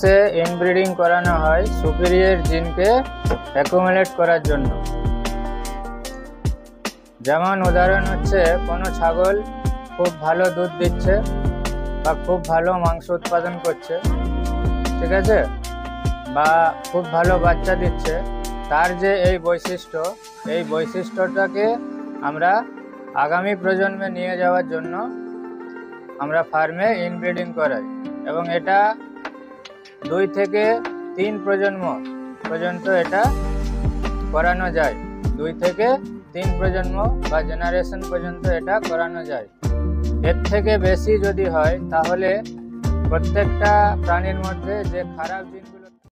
প্রসেসে ইনব্রিডিং করানো হয় সুপিরিয়র জিনকে অ্যাকুমুলেট করার জন্য। যেমন উদাহরণ হচ্ছে কোনো ছাগল খুব ভালো দুধ দিচ্ছে বা খুব ভালো মাংস উৎপাদন করছে, ঠিক আছে, বা খুব ভালো বাচ্চা দিচ্ছে, তার যে এই বৈশিষ্ট্যটাকে আমরা আগামী প্রজন্মে নিয়ে যাওয়ার জন্য আমরা ফার্মে ইনব্রিডিং করাই এবং এটা 2 থেকে 3 প্রজন্ম পর্যন্ত এটা করানো যায়। 2 থেকে 3 প্রজন্ম বা জেনারেশন পর্যন্ত এটা করানো যায়। এর থেকে বেশি যদি হয় তাহলে প্রত্যেকটা প্রাণীর মধ্যে যে খারাপ জিনগুলো